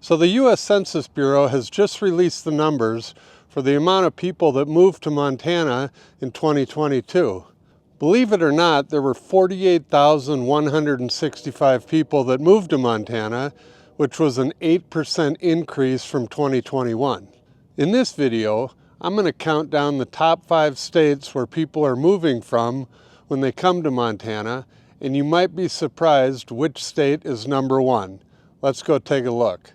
So the US Census Bureau has just released the numbers for the amount of people that moved to Montana in 2022. Believe it or not, there were 48,165 people that moved to Montana, which was an 8% increase from 2021. In this video, I'm going to count down the top 5 states where people are moving from when they come to Montana, and you might be surprised which state is number 1. Let's go take a look.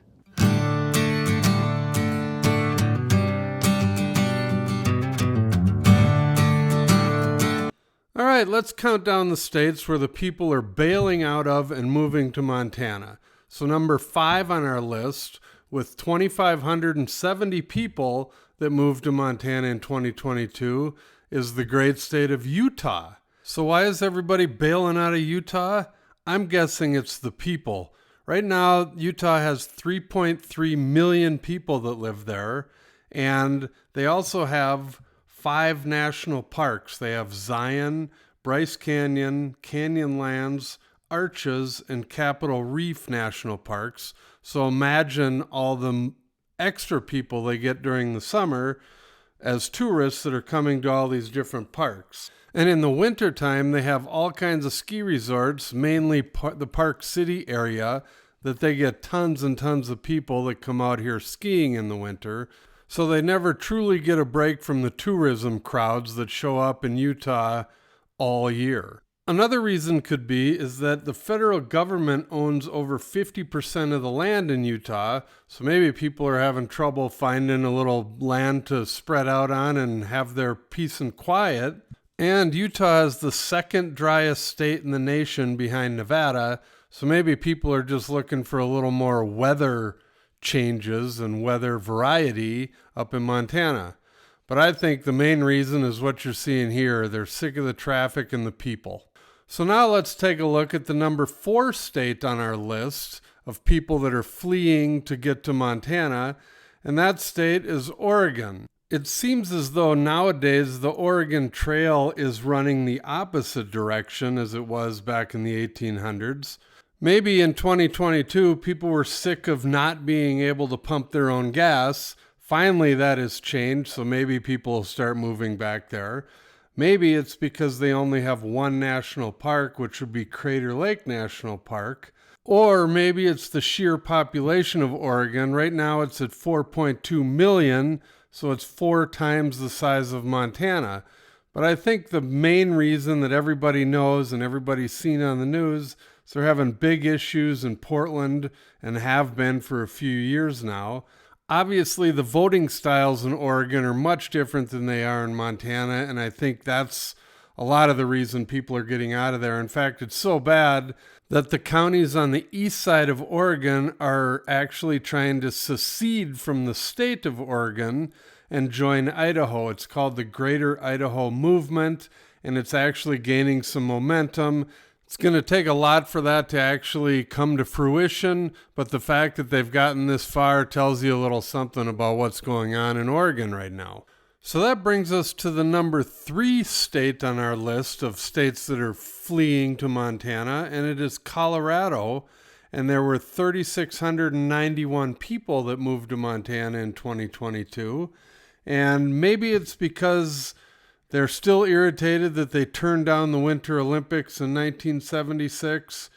All right, let's count down the states where the people are bailing out of and moving to Montana. So number 5 on our list, with 2,570 people that moved to Montana in 2022, is the great state of Utah. So why is everybody bailing out of Utah? I'm guessing it's the people. Right now, Utah has 3.3 million people that live there, and they also have 5 national parks. They have Zion, Bryce Canyon, Canyonlands, Arches, and Capitol Reef national parks. So imagine all the extra people they get during the summer as tourists that are coming to all these different parks. And in the wintertime, they have all kinds of ski resorts, mainly the Park City area, that they get tons and tons of people that come out here skiing in the winter. So they never truly get a break from the tourism crowds that show up in Utah all year. Another reason could be is that the federal government owns over 50% of the land in Utah, so maybe people are having trouble finding a little land to spread out on and have their peace and quiet. And Utah is the second driest state in the nation behind Nevada, so maybe people are just looking for a little more weather changes and weather variety up in Montana. But I think the main reason is what you're seeing here. They're sick of the traffic and the people. So now let's take a look at the number 4 state on our list of people that are fleeing to get to Montana, and that state is Oregon. It seems as though nowadays the Oregon Trail is running the opposite direction as it was back in the 1800s. Maybe in 2022, people were sick of not being able to pump their own gas. Finally, that has changed, so maybe people will start moving back there. Maybe it's because they only have one national park, which would be Crater Lake National Park. Or maybe it's the sheer population of Oregon. Right now, it's at 4.2 million, so it's 4 times the size of Montana. But I think the main reason that everybody knows and everybody's seen on the news, so they're having big issues in Portland and have been for a few years now. Obviously, the voting styles in Oregon are much different than they are in Montana, and I think that's a lot of the reason people are getting out of there. In fact, it's so bad that the counties on the east side of Oregon are actually trying to secede from the state of Oregon and join Idaho. It's called the Greater Idaho Movement, and it's actually gaining some momentum. It's going to take a lot for that to actually come to fruition, but the fact that they've gotten this far tells you a little something about what's going on in Oregon right now. So that brings us to the number 3 state on our list of states that are fleeing to Montana, and it is Colorado. And there were 3,691 people that moved to Montana in 2022. And maybe it's because they're still irritated that they turned down the Winter Olympics in 1976.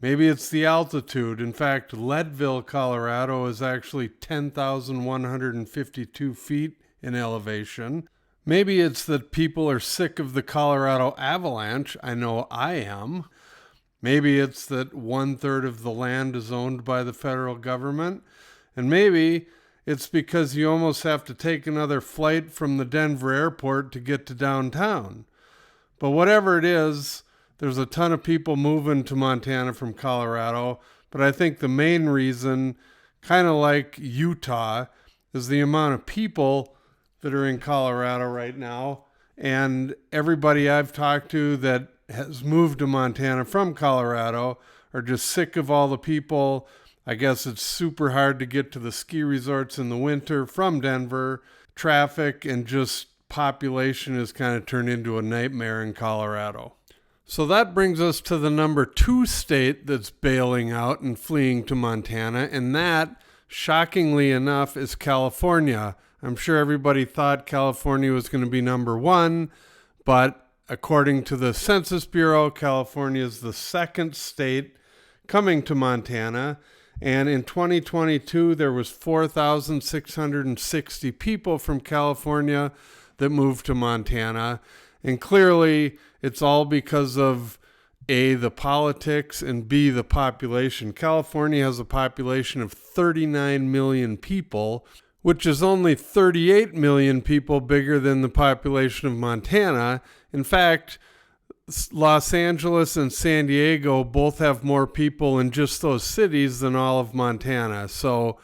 Maybe it's the altitude. In fact, Leadville, Colorado is actually 10,152 feet in elevation. Maybe it's that people are sick of the Colorado Avalanche. I know I am. Maybe it's that 1/3 of the land is owned by the federal government. And maybe it's because you almost have to take another flight from the Denver airport to get to downtown. But whatever it is, there's a ton of people moving to Montana from Colorado. But I think the main reason, kind of like Utah, is the amount of people that are in Colorado right now. And everybody I've talked to that has moved to Montana from Colorado are just sick of all the people. I guess it's super hard to get to the ski resorts in the winter from Denver. Traffic and just population has kind of turned into a nightmare in Colorado. So that brings us to the number 2 state that's bailing out and fleeing to Montana, and that shockingly enough, is California. I'm sure everybody thought California was going to be number one, but according to the Census Bureau, California is the second state coming to Montana. And in 2022, there was 4,660 people from California that moved to Montana. And clearly, it's all because of A, the politics, and B, the population. California has a population of 39 million people, which is only 38 million people bigger than the population of Montana. In fact, Los Angeles and San Diego both have more people in just those cities than all of Montana. So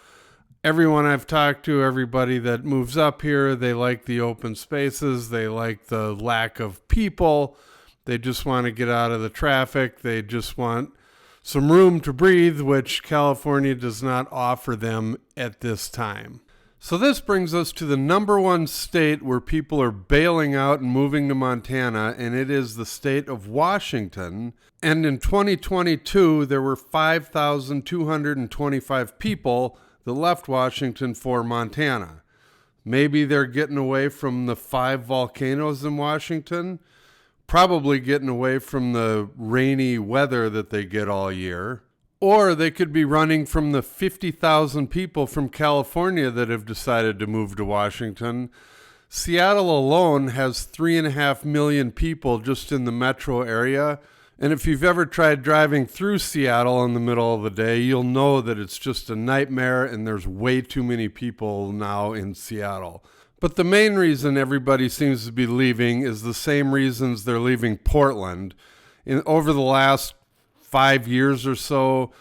everyone I've talked to, everybody that moves up here, they like the open spaces. They like the lack of people. They just want to get out of the traffic. They just want some room to breathe, which California does not offer them at this time. So this brings us to the number one state where people are bailing out and moving to Montana, and it is the state of Washington. And in 2022, there were 5,225 people that left Washington for Montana. Maybe they're getting away from the 5 volcanoes in Washington, probably getting away from the rainy weather that they get all year. Or they could be running from the 50,000 people from California that have decided to move to Washington. Seattle alone has 3.5 million people just in the metro area. And if you've ever tried driving through Seattle in the middle of the day, you'll know that it's just a nightmare and there's way too many people now in Seattle. But the main reason everybody seems to be leaving is the same reasons they're leaving Portland. Over the last 5 years or so,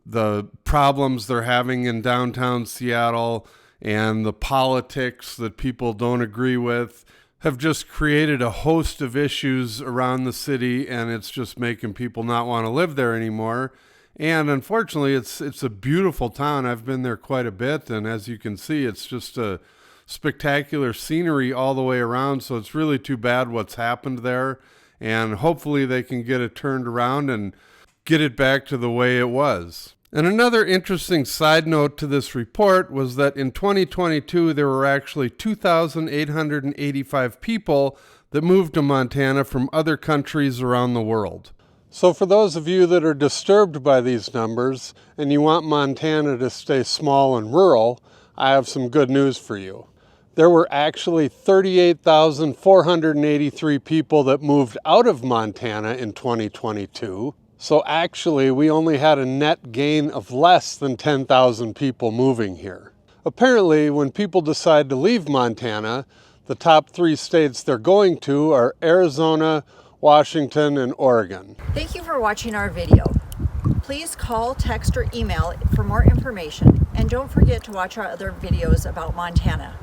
the problems they're having in downtown Seattle and the politics that people don't agree with have just created a host of issues around the city, and it's just making people not want to live there anymore. And unfortunately, it's a beautiful town. I've been there quite a bit, and as you can see, it's just a spectacular scenery all the way around, so it's really too bad what's happened there, and hopefully they can get it turned around and get it back to the way it was. And another interesting side note to this report was that in 2022, there were actually 2,885 people that moved to Montana from other countries around the world. So for those of you that are disturbed by these numbers and you want Montana to stay small and rural, I have some good news for you. There were actually 38,483 people that moved out of Montana in 2022. So actually, we only had a net gain of less than 10,000 people moving here. Apparently, when people decide to leave Montana, the top 3 states they're going to are Arizona, Washington, and Oregon. Thank you for watching our video. Please call, text, or email for more information. And don't forget to watch our other videos about Montana.